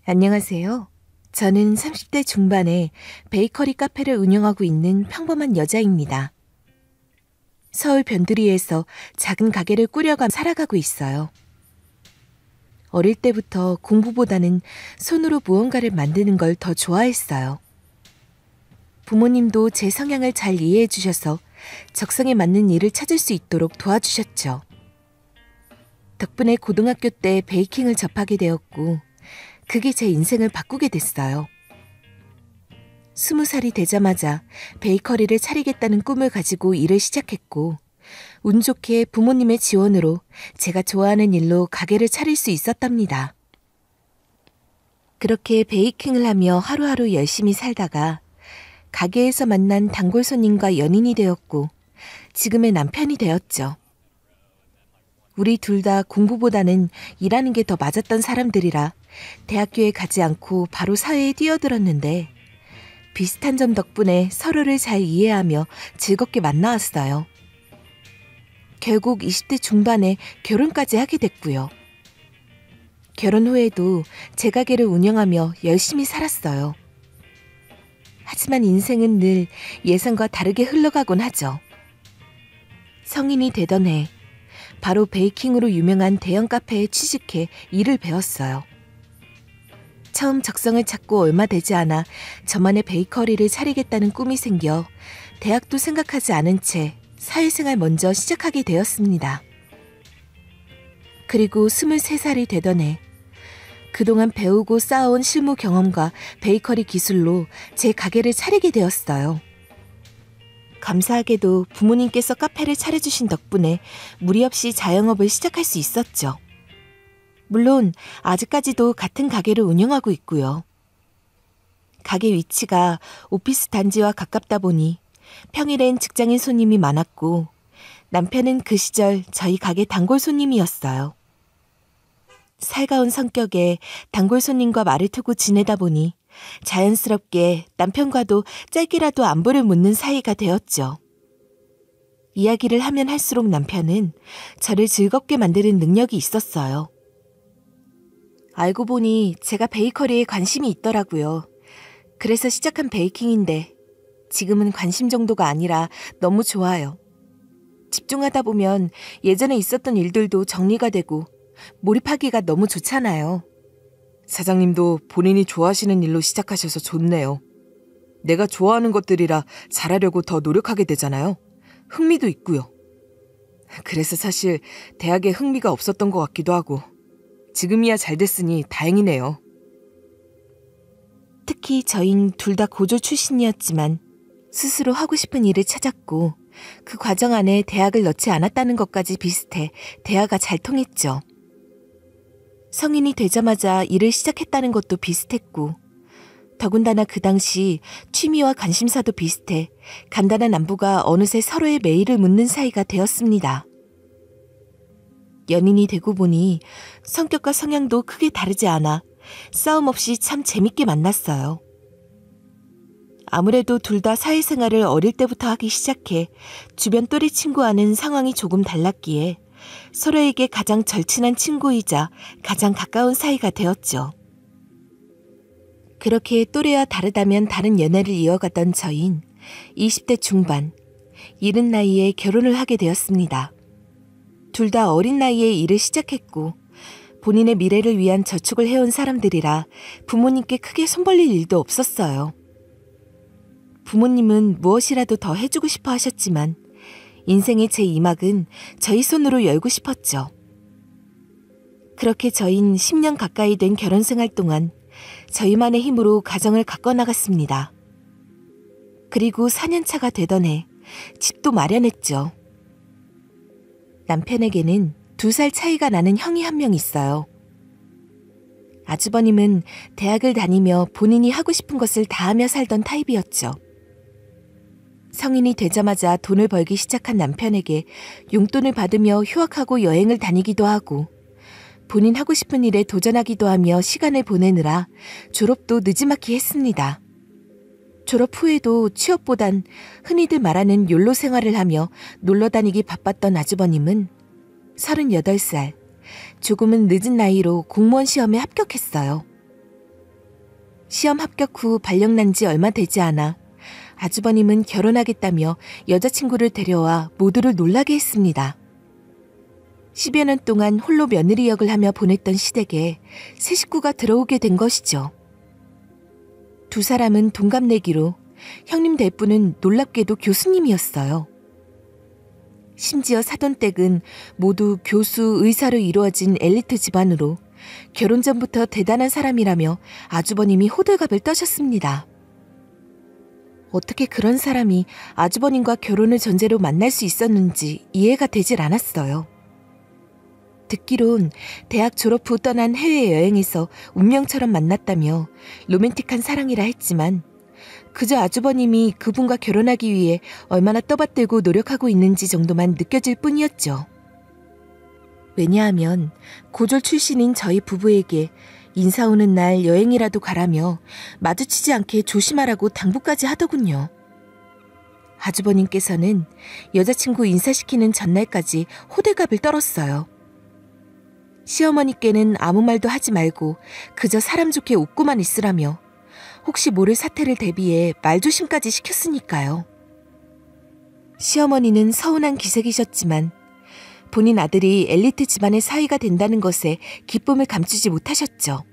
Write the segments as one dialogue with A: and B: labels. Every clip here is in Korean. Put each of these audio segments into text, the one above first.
A: 안녕하세요. 저는 30대 중반에 베이커리 카페를 운영하고 있는 평범한 여자입니다. 서울 변두리에서 작은 가게를 꾸려가 살아가고 있어요. 어릴 때부터 공부보다는 손으로 무언가를 만드는 걸 더 좋아했어요. 부모님도 제 성향을 잘 이해해 주셔서 적성에 맞는 일을 찾을 수 있도록 도와주셨죠. 덕분에 고등학교 때 베이킹을 접하게 되었고, 그게 제 인생을 바꾸게 됐어요. 20살이 되자마자 베이커리를 차리겠다는 꿈을 가지고 일을 시작했고, 운 좋게 부모님의 지원으로 제가 좋아하는 일로 가게를 차릴 수 있었답니다. 그렇게 베이킹을 하며 하루하루 열심히 살다가 가게에서 만난 단골 손님과 연인이 되었고, 지금의 남편이 되었죠. 우리 둘 다 공부보다는 일하는 게 더 맞았던 사람들이라 대학교에 가지 않고 바로 사회에 뛰어들었는데, 비슷한 점 덕분에 서로를 잘 이해하며 즐겁게 만나왔어요. 결국 20대 중반에 결혼까지 하게 됐고요. 결혼 후에도 제 가게를 운영하며 열심히 살았어요. 하지만 인생은 늘 예상과 다르게 흘러가곤 하죠. 성인이 되던 해, 바로 베이킹으로 유명한 대형 카페에 취직해 일을 배웠어요. 처음 적성을 찾고 얼마 되지 않아 저만의 베이커리를 차리겠다는 꿈이 생겨 대학도 생각하지 않은 채 사회생활 먼저 시작하게 되었습니다. 그리고 23살이 되던 해, 그동안 배우고 쌓아온 실무 경험과 베이커리 기술로 제 가게를 차리게 되었어요. 감사하게도 부모님께서 카페를 차려주신 덕분에 무리 없이 자영업을 시작할 수 있었죠. 물론 아직까지도 같은 가게를 운영하고 있고요. 가게 위치가 오피스 단지와 가깝다 보니 평일엔 직장인 손님이 많았고, 남편은 그 시절 저희 가게 단골 손님이었어요. 살가운 성격에 단골 손님과 말을 트고 지내다 보니 자연스럽게 남편과도 짧게라도 안부를 묻는 사이가 되었죠. 이야기를 하면 할수록 남편은 저를 즐겁게 만드는 능력이 있었어요. 알고 보니 제가 베이커리에 관심이 있더라고요. 그래서 시작한 베이킹인데 지금은 관심 정도가 아니라 너무 좋아요. 집중하다 보면 예전에 있었던 일들도 정리가 되고 몰입하기가 너무 좋잖아요.
B: 사장님도 본인이 좋아하시는 일로 시작하셔서 좋네요. 내가 좋아하는 것들이라 잘하려고 더 노력하게 되잖아요. 흥미도 있고요. 그래서 사실 대학에 흥미가 없었던 것 같기도 하고, 지금이야 잘 됐으니 다행이네요.
A: 특히 저흰 둘 다 고졸 출신이었지만 스스로 하고 싶은 일을 찾았고, 그 과정 안에 대학을 넣지 않았다는 것까지 비슷해 대화가 잘 통했죠. 성인이 되자마자 일을 시작했다는 것도 비슷했고, 더군다나 그 당시 취미와 관심사도 비슷해 간단한 안부가 어느새 서로의 매일을 묻는 사이가 되었습니다. 연인이 되고 보니 성격과 성향도 크게 다르지 않아 싸움 없이 참 재밌게 만났어요. 아무래도 둘 다 사회생활을 어릴 때부터 하기 시작해 주변 또래 친구와는 상황이 조금 달랐기에 서로에게 가장 절친한 친구이자 가장 가까운 사이가 되었죠. 그렇게 또래와 다르다면 다른 연애를 이어가던 저흰 20대 중반, 이른 나이에 결혼을 하게 되었습니다. 둘 다 어린 나이에 일을 시작했고, 본인의 미래를 위한 저축을 해온 사람들이라 부모님께 크게 손 벌릴 일도 없었어요. 부모님은 무엇이라도 더 해주고 싶어 하셨지만 인생의 제2막은 저희 손으로 열고 싶었죠. 그렇게 저흰 10년 가까이 된 결혼 생활 동안 저희만의 힘으로 가정을 가꿔나갔습니다. 그리고 4년 차가 되던 해 집도 마련했죠. 남편에게는 2살 차이가 나는 형이 한 명 있어요. 아주버님은 대학을 다니며 본인이 하고 싶은 것을 다 하며 살던 타입이었죠. 성인이 되자마자 돈을 벌기 시작한 남편에게 용돈을 받으며 휴학하고 여행을 다니기도 하고, 본인 하고 싶은 일에 도전하기도 하며 시간을 보내느라 졸업도 느지막이 했습니다. 졸업 후에도 취업보단 흔히들 말하는 욜로 생활을 하며 놀러 다니기 바빴던 아주버님은 38살, 조금은 늦은 나이로 공무원 시험에 합격했어요. 시험 합격 후 발령난 지 얼마 되지 않아 아주버님은 결혼하겠다며 여자친구를 데려와 모두를 놀라게 했습니다. 10여 년 동안 홀로 며느리 역을 하며 보냈던 시댁에 새 식구가 들어오게 된 것이죠. 두 사람은 동갑내기로 형님 대부는 놀랍게도 교수님이었어요. 심지어 사돈댁은 모두 교수, 의사로 이루어진 엘리트 집안으로 결혼 전부터 대단한 사람이라며 아주버님이 호들갑을 떠셨습니다. 어떻게 그런 사람이 아주버님과 결혼을 전제로 만날 수 있었는지 이해가 되질 않았어요. 듣기론 대학 졸업 후 떠난 해외여행에서 운명처럼 만났다며 로맨틱한 사랑이라 했지만 그저 아주버님이 그분과 결혼하기 위해 얼마나 떠받들고 노력하고 있는지 정도만 느껴질 뿐이었죠. 왜냐하면 고졸 출신인 저희 부부에게 인사 오는 날 여행이라도 가라며 마주치지 않게 조심하라고 당부까지 하더군요. 아주버님께서는 여자친구 인사시키는 전날까지 호들갑을 떨었어요. 시어머니께는 아무 말도 하지 말고 그저 사람 좋게 웃고만 있으라며 혹시 모를 사태를 대비해 말조심까지 시켰으니까요. 시어머니는 서운한 기색이셨지만 본인 아들이 엘리트 집안의 사위가 된다는 것에 기쁨을 감추지 못하셨죠.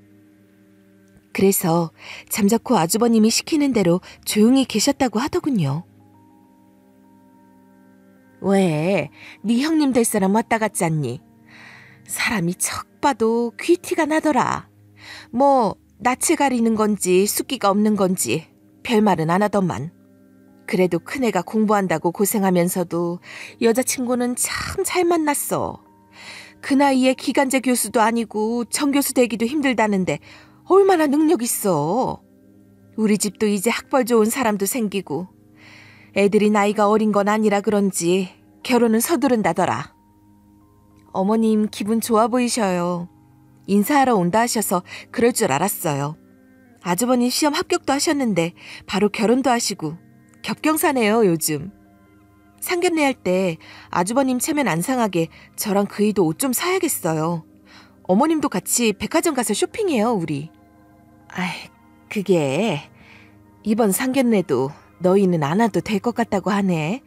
A: 그래서 잠자코 아주버님이 시키는 대로 조용히 계셨다고 하더군요. 왜? 네 형님 될 사람 왔다 갔지 않니? 사람이 척 봐도 귀티가 나더라. 뭐 낯을 가리는 건지 숫기가 없는 건지 별말은 안 하더만. 그래도 큰애가 공부한다고 고생하면서도 여자친구는 참 잘 만났어. 그 나이에 기간제 교수도 아니고 정교수 되기도 힘들다는데 얼마나 능력 있어. 우리 집도 이제 학벌 좋은 사람도 생기고 애들이 나이가 어린 건 아니라 그런지 결혼은 서두른다더라. 어머님 기분 좋아 보이셔요. 인사하러 온다 하셔서 그럴 줄 알았어요. 아주버님 시험 합격도 하셨는데 바로 결혼도 하시고 겹경사네요 요즘. 상견례 할 때 아주버님 체면 안 상하게 저랑 그이도 옷 좀 사야겠어요. 어머님도 같이 백화점 가서 쇼핑해요 우리. 그게 이번 상견례도 너희는 안 와도 될 것 같다고 하네.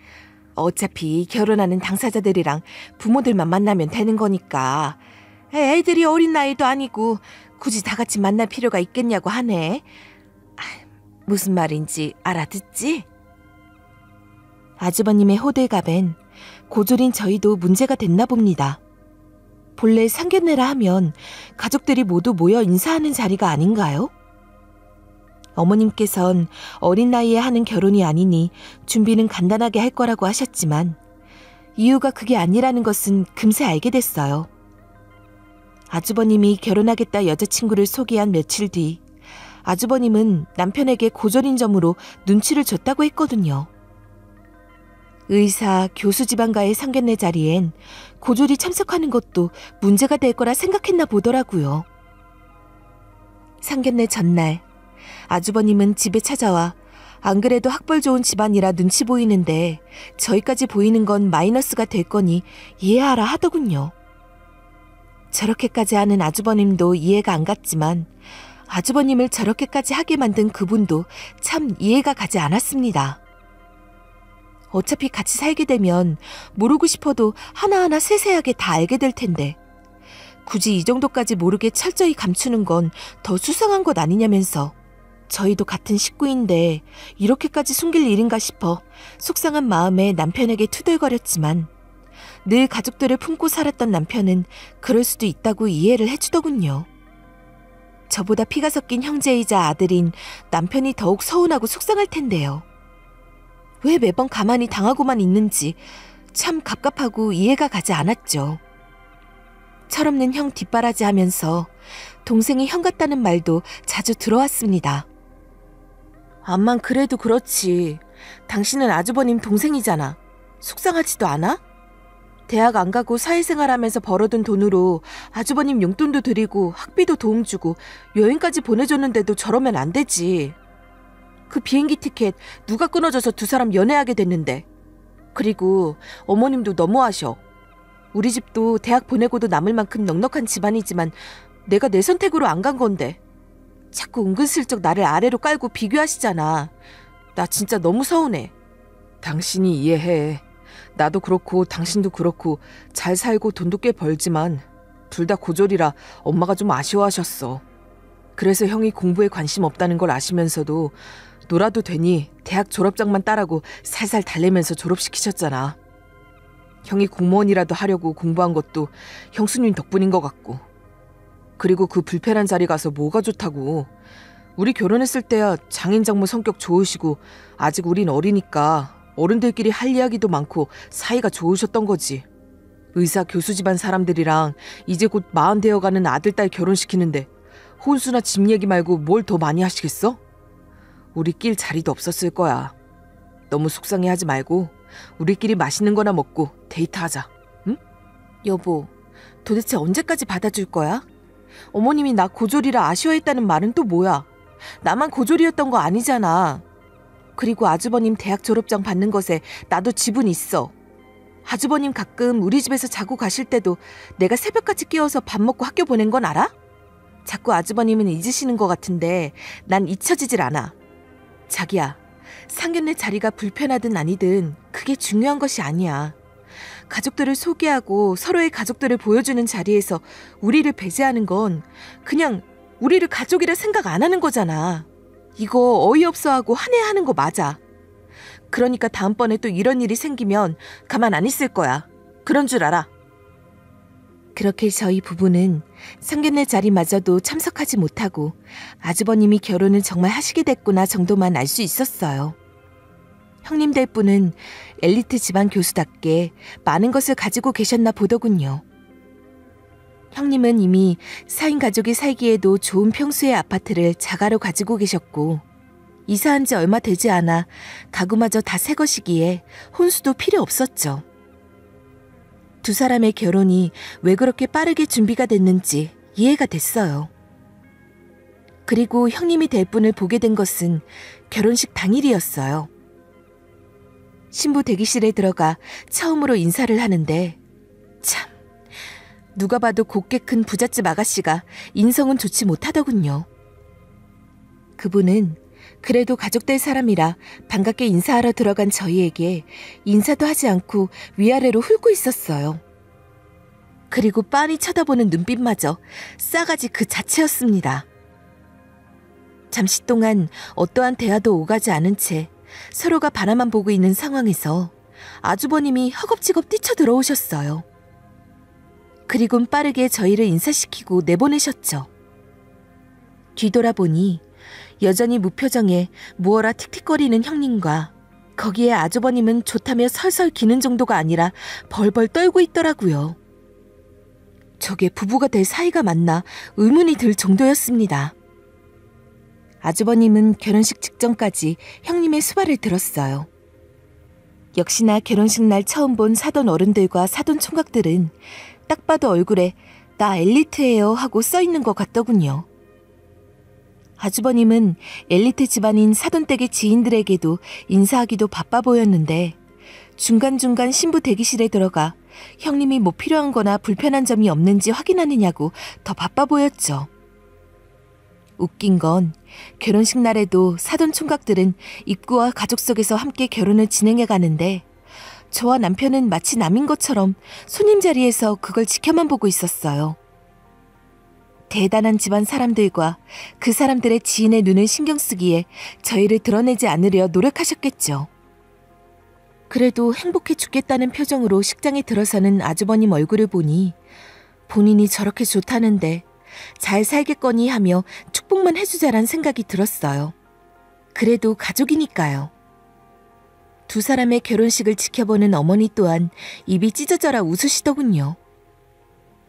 A: 어차피 결혼하는 당사자들이랑 부모들만 만나면 되는 거니까 애들이 어린 나이도 아니고 굳이 다 같이 만날 필요가 있겠냐고 하네. 무슨 말인지 알아듣지? 아주버님의 호들갑엔 고졸인 저희도 문제가 됐나 봅니다. 본래 상견례라 하면 가족들이 모두 모여 인사하는 자리가 아닌가요? 어머님께선 어린 나이에 하는 결혼이 아니니 준비는 간단하게 할 거라고 하셨지만 이유가 그게 아니라는 것은 금세 알게 됐어요. 아주버님이 결혼하겠다 여자친구를 소개한 며칠 뒤 아주버님은 남편에게 고졸인 점으로 눈치를 줬다고 했거든요. 의사, 교수 집안과의 상견례 자리엔 고졸이 참석하는 것도 문제가 될 거라 생각했나 보더라고요. 상견례 전날 아주버님은 집에 찾아와 안 그래도 학벌 좋은 집안이라 눈치 보이는데 저희까지 보이는 건 마이너스가 될 거니 이해하라 하더군요. 저렇게까지 하는 아주버님도 이해가 안 갔지만 아주버님을 저렇게까지 하게 만든 그분도 참 이해가 가지 않았습니다. 어차피 같이 살게 되면 모르고 싶어도 하나하나 세세하게 다 알게 될 텐데 굳이 이 정도까지 모르게 철저히 감추는 건 더 수상한 것 아니냐면서 저희도 같은 식구인데 이렇게까지 숨길 일인가 싶어 속상한 마음에 남편에게 투덜거렸지만 늘 가족들을 품고 살았던 남편은 그럴 수도 있다고 이해를 해주더군요. 저보다 피가 섞인 형제이자 아들인 남편이 더욱 서운하고 속상할 텐데요. 왜 매번 가만히 당하고만 있는지 참 갑갑하고 이해가 가지 않았죠. 철없는 형 뒷바라지하면서 동생이 형 같다는 말도 자주 들어왔습니다. 암만 그래도 그렇지. 당신은 아주버님 동생이잖아. 속상하지도 않아? 대학 안 가고 사회생활하면서 벌어둔 돈으로 아주버님 용돈도 드리고 학비도 도움 주고 여행까지 보내줬는데도 저러면 안 되지. 그 비행기 티켓 누가 끊어줘서 두 사람 연애하게 됐는데. 그리고 어머님도 너무하셔. 우리 집도 대학 보내고도 남을 만큼 넉넉한 집안이지만 내가 내 선택으로 안 간 건데 자꾸 은근슬쩍 나를 아래로 깔고 비교하시잖아. 나 진짜 너무 서운해.
B: 당신이 이해해. 나도 그렇고 당신도 그렇고 잘 살고 돈도 꽤 벌지만 둘 다 고졸이라 엄마가 좀 아쉬워하셨어. 그래서 형이 공부에 관심 없다는 걸 아시면서도 놀아도 되니 대학 졸업장만 따라고 살살 달래면서 졸업시키셨잖아. 형이 공무원이라도 하려고 공부한 것도 형수님 덕분인 것 같고. 그리고 그 불편한 자리 가서 뭐가 좋다고. 우리 결혼했을 때야 장인 장모 성격 좋으시고 아직 우린 어리니까 어른들끼리 할 이야기도 많고 사이가 좋으셨던 거지. 의사 교수 집안 사람들이랑 이제 곧 40 되어가는 아들 딸 결혼시키는데 혼수나 집 얘기 말고 뭘 더 많이 하시겠어? 우리 낄 자리도 없었을 거야. 너무 속상해하지 말고 우리끼리 맛있는 거나 먹고 데이트하자. 응?
A: 여보, 도대체 언제까지 받아줄 거야? 어머님이 나 고졸이라 아쉬워했다는 말은 또 뭐야? 나만 고졸이었던 거 아니잖아. 그리고 아주버님 대학 졸업장 받는 것에 나도 지분 있어. 아주버님 가끔 우리 집에서 자고 가실 때도 내가 새벽까지 깨워서 밥 먹고 학교 보낸 건 알아? 자꾸 아주버님은 잊으시는 것 같은데 난 잊혀지질 않아. 자기야, 상견례 자리가 불편하든 아니든 그게 중요한 것이 아니야. 가족들을 소개하고 서로의 가족들을 보여주는 자리에서 우리를 배제하는 건 그냥 우리를 가족이라 생각 안 하는 거잖아. 이거 어이없어하고 한해하는 거 맞아. 그러니까 다음번에 또 이런 일이 생기면 가만 안 있을 거야. 그런 줄 알아. 그렇게 저희 부부는 상견례 자리마저도 참석하지 못하고 아주버님이 결혼을 정말 하시게 됐구나 정도만 알 수 있었어요. 형님 될 분은 엘리트 집안 교수답게 많은 것을 가지고 계셨나 보더군요. 형님은 이미 4인 가족이 살기에도 좋은 평수의 아파트를 자가로 가지고 계셨고 이사한 지 얼마 되지 않아 가구마저 다 새 것이기에 혼수도 필요 없었죠. 두 사람의 결혼이 왜 그렇게 빠르게 준비가 됐는지 이해가 됐어요. 그리고 형님이 될 분을 보게 된 것은 결혼식 당일이었어요. 신부 대기실에 들어가 처음으로 인사를 하는데 참, 누가 봐도 곱게 큰 부잣집 아가씨가 인성은 좋지 못하더군요. 그분은 그래도 가족 될 사람이라 반갑게 인사하러 들어간 저희에게 인사도 하지 않고 위아래로 훑고 있었어요. 그리고 빤히 쳐다보는 눈빛마저 싸가지 그 자체였습니다. 잠시 동안 어떠한 대화도 오가지 않은 채 서로가 바라만 보고 있는 상황에서 아주버님이 허겁지겁 뛰쳐들어오셨어요. 그리곤 빠르게 저희를 인사시키고 내보내셨죠. 뒤돌아보니 여전히 무표정에 무어라 틱틱거리는 형님과 거기에 아주버님은 좋다며 설설 기는 정도가 아니라 벌벌 떨고 있더라고요. 저게 부부가 될 사이가 맞나 의문이 들 정도였습니다. 아주버님은 결혼식 직전까지 형님의 수발을 들었어요. 역시나 결혼식 날 처음 본 사돈 어른들과 사돈 총각들은 딱 봐도 얼굴에 나 엘리트예요 하고 써있는 것 같더군요. 아주버님은 엘리트 집안인 사돈댁의 지인들에게도 인사하기도 바빠 보였는데 중간중간 신부 대기실에 들어가 형님이 뭐 필요한 거나 불편한 점이 없는지 확인하느냐고 더 바빠 보였죠. 웃긴 건 결혼식 날에도 사돈 총각들은 입구와 가족 속에서 함께 결혼을 진행해 가는데 저와 남편은 마치 남인 것처럼 손님 자리에서 그걸 지켜만 보고 있었어요. 대단한 집안 사람들과 그 사람들의 지인의 눈을 신경 쓰기에 저희를 드러내지 않으려 노력하셨겠죠. 그래도 행복해 죽겠다는 표정으로 식장에 들어서는 아주버님 얼굴을 보니 본인이 저렇게 좋다는데 잘 살겠거니 하며 축복만 해주자란 생각이 들었어요. 그래도 가족이니까요. 두 사람의 결혼식을 지켜보는 어머니 또한 입이 찢어져라 웃으시더군요.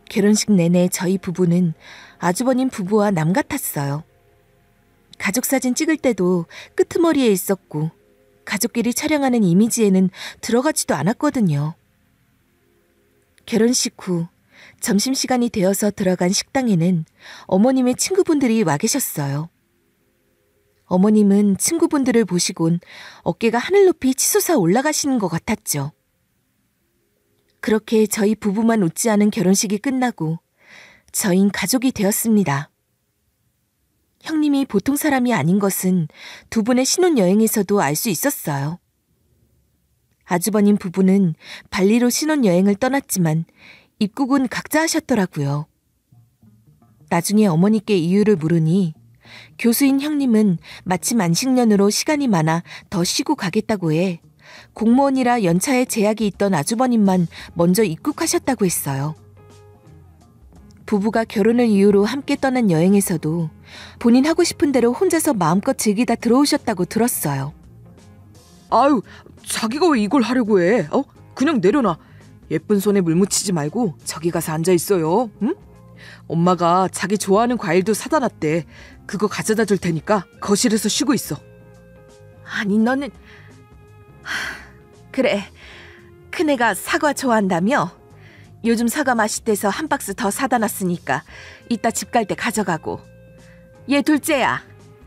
A: 결혼식 내내 저희 부부는 아주버님 부부와 남 같았어요. 가족사진 찍을 때도 끄트머리에 있었고 가족끼리 촬영하는 이미지에는 들어가지도 않았거든요. 결혼식 후 점심시간이 되어서 들어간 식당에는 어머님의 친구분들이 와 계셨어요. 어머님은 친구분들을 보시곤 어깨가 하늘 높이 치솟아 올라가시는 것 같았죠. 그렇게 저희 부부만 웃지 않은 결혼식이 끝나고 저흰 가족이 되었습니다. 형님이 보통 사람이 아닌 것은 두 분의 신혼여행에서도 알 수 있었어요. 아주버님 부부는 발리로 신혼여행을 떠났지만 입국은 각자 하셨더라고요. 나중에 어머니께 이유를 물으니 교수인 형님은 마침 안식년으로 시간이 많아 더 쉬고 가겠다고 해 공무원이라 연차에 제약이 있던 아주버님만 먼저 입국하셨다고 했어요. 부부가 결혼을 이유로 함께 떠난 여행에서도 본인 하고 싶은 대로 혼자서 마음껏 즐기다 들어오셨다고 들었어요.
B: 아유, 자기가 왜 이걸 하려고 해? 그냥 내려놔. 예쁜 손에 물 묻히지 말고 저기 가서 앉아 있어요. 응? 엄마가 자기 좋아하는 과일도 사다 놨대. 그거 가져다 줄 테니까 거실에서 쉬고 있어.
A: 아니 너는... 그래, 큰애가 사과 좋아한다며? 요즘 사과 맛있대서 한 박스 더 사다 놨으니까 이따 집 갈 때 가져가고. 얘 둘째야,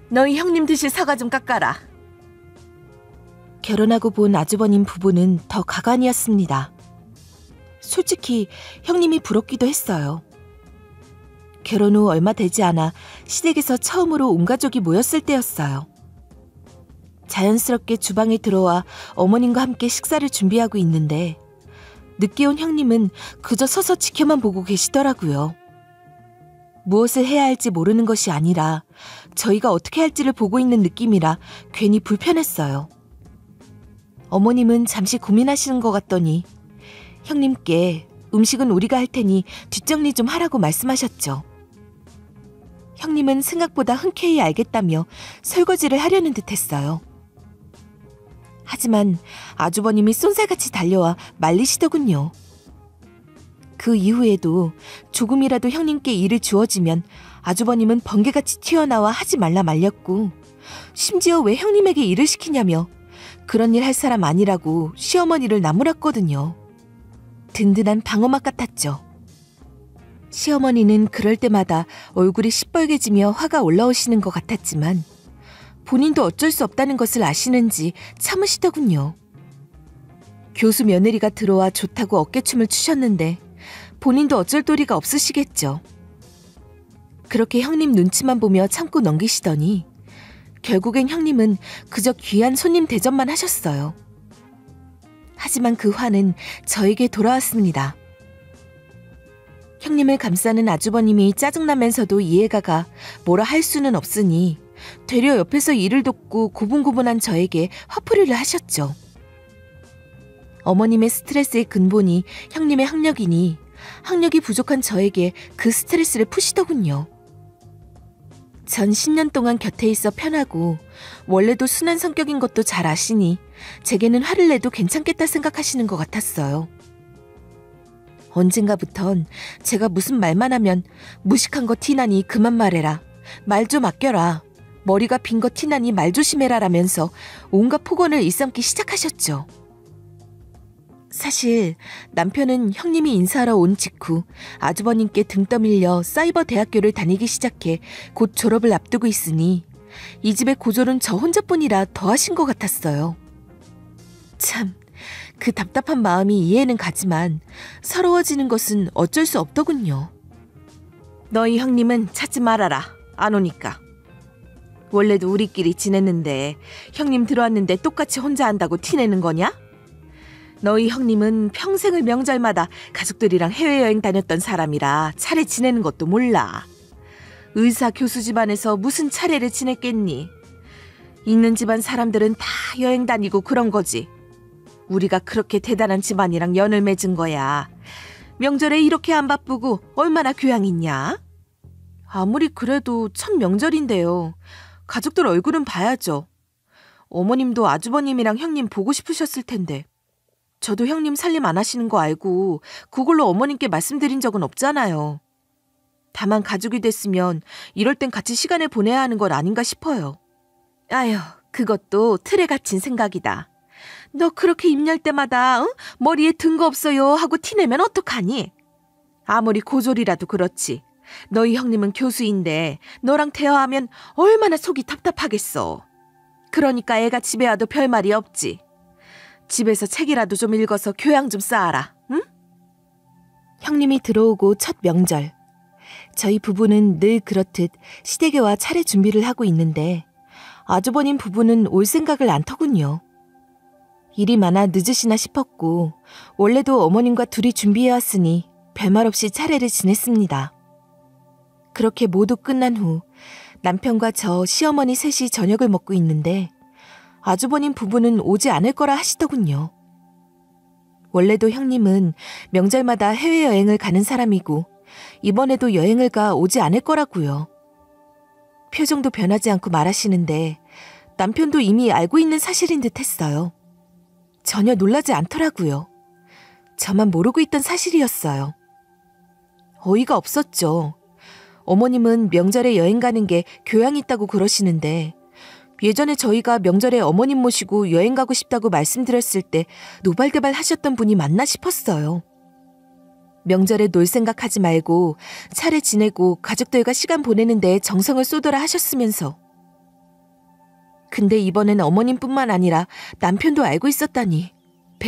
A: 너희 형님 드실 사과 좀 깎아라. 결혼하고 본 아주버님 부부는 더 가관이었습니다. 솔직히 형님이 부럽기도 했어요. 결혼 후 얼마 되지 않아 시댁에서 처음으로 온 가족이 모였을 때였어요. 자연스럽게 주방에 들어와 어머님과 함께 식사를 준비하고 있는데 늦게 온 형님은 그저 서서 지켜만 보고 계시더라고요. 무엇을 해야 할지 모르는 것이 아니라 저희가 어떻게 할지를 보고 있는 느낌이라 괜히 불편했어요. 어머님은 잠시 고민하시는 것 같더니 형님께 음식은 우리가 할 테니 뒷정리 좀 하라고 말씀하셨죠. 형님은 생각보다 흔쾌히 알겠다며 설거지를 하려는 듯했어요. 하지만 아주버님이 쏜살같이 달려와 말리시더군요. 그 이후에도 조금이라도 형님께 일을 주어지면 아주버님은 번개같이 튀어나와 하지 말라 말렸고, 심지어 왜 형님에게 일을 시키냐며 그런 일 할 사람 아니라고 시어머니를 나무랐거든요. 든든한 방어막 같았죠. 시어머니는 그럴 때마다 얼굴이 시뻘개지며 화가 올라오시는 것 같았지만 본인도 어쩔 수 없다는 것을 아시는지 참으시더군요. 교수 며느리가 들어와 좋다고 어깨춤을 추셨는데 본인도 어쩔 도리가 없으시겠죠. 그렇게 형님 눈치만 보며 참고 넘기시더니 결국엔 형님은 그저 귀한 손님 대접만 하셨어요. 하지만 그 화는 저에게 돌아왔습니다. 형님을 감싸는 아주버님이 짜증나면서도 이해가 가 뭐라 할 수는 없으니 되려 옆에서 일을 돕고 고분고분한 저에게 화풀이를 하셨죠. 어머님의 스트레스의 근본이 형님의 학력이니 학력이 부족한 저에게 그 스트레스를 푸시더군요. 전 10년 동안 곁에 있어 편하고 원래도 순한 성격인 것도 잘 아시니 제게는 화를 내도 괜찮겠다 생각하시는 것 같았어요. 언젠가부턴 제가 무슨 말만 하면 무식한 거 티나니 그만 말해라, 말 좀 아껴라, 머리가 빈 거 티나니 말 조심해라 라면서 온갖 폭언을 일삼기 시작하셨죠. 사실 남편은 형님이 인사하러 온 직후 아주버님께 등 떠밀려 사이버 대학교를 다니기 시작해 곧 졸업을 앞두고 있으니 이 집의 고졸은 저 혼자뿐이라 더하신 것 같았어요. 참, 그 답답한 마음이 이해는 가지만 서러워지는 것은 어쩔 수 없더군요. 너희 형님은 찾지 말아라, 안 오니까. 원래도 우리끼리 지냈는데 형님 들어왔는데 똑같이 혼자 한다고 티내는 거냐? 너희 형님은 평생을 명절마다 가족들이랑 해외여행 다녔던 사람이라 차례 지내는 것도 몰라. 의사 교수 집안에서 무슨 차례를 지냈겠니? 있는 집안 사람들은 다 여행 다니고 그런 거지. 우리가 그렇게 대단한 집안이랑 연을 맺은 거야. 명절에 이렇게 안 바쁘고 얼마나 교양 있냐? 아무리 그래도 첫 명절인데요. 가족들 얼굴은 봐야죠. 어머님도 아주버님이랑 형님 보고 싶으셨을 텐데. 저도 형님 살림 안 하시는 거 알고 그걸로 어머님께 말씀드린 적은 없잖아요. 다만 가족이 됐으면 이럴 땐 같이 시간을 보내야 하는 건 아닌가 싶어요. 아휴, 그것도 틀에 갇힌 생각이다. 너 그렇게 입 열 때마다 머리에 든 거 없어요 하고 티내면 어떡하니? 아무리 고졸이라도 그렇지. 너희 형님은 교수인데 너랑 대화하면 얼마나 속이 답답하겠어. 그러니까 애가 집에 와도 별말이 없지. 집에서 책이라도 좀 읽어서 교양 좀 쌓아라, 응? 형님이 들어오고 첫 명절. 저희 부부는 늘 그렇듯 시댁에와 차례 준비를 하고 있는데 아주버님 부부는 올 생각을 안 터군요. 일이 많아 늦으시나 싶었고 원래도 어머님과 둘이 준비해왔으니 별말 없이 차례를 지냈습니다. 그렇게 모두 끝난 후 남편과 저 시어머니 셋이 저녁을 먹고 있는데 아주버님 부부는 오지 않을 거라 하시더군요. 원래도 형님은 명절마다 해외여행을 가는 사람이고 이번에도 여행을 가 오지 않을 거라고요. 표정도 변하지 않고 말하시는데 남편도 이미 알고 있는 사실인 듯 했어요. 전혀 놀라지 않더라고요. 저만 모르고 있던 사실이었어요. 어이가 없었죠. 어머님은 명절에 여행 가는 게 교양이 있다고 그러시는데 예전에 저희가 명절에 어머님 모시고 여행 가고 싶다고 말씀드렸을 때 노발대발 하셨던 분이 맞나 싶었어요. 명절에 놀 생각하지 말고 차례 지내고 가족들과 시간 보내는 데에 정성을 쏟으라 하셨으면서. 근데 이번엔 어머님뿐만 아니라 남편도 알고 있었다니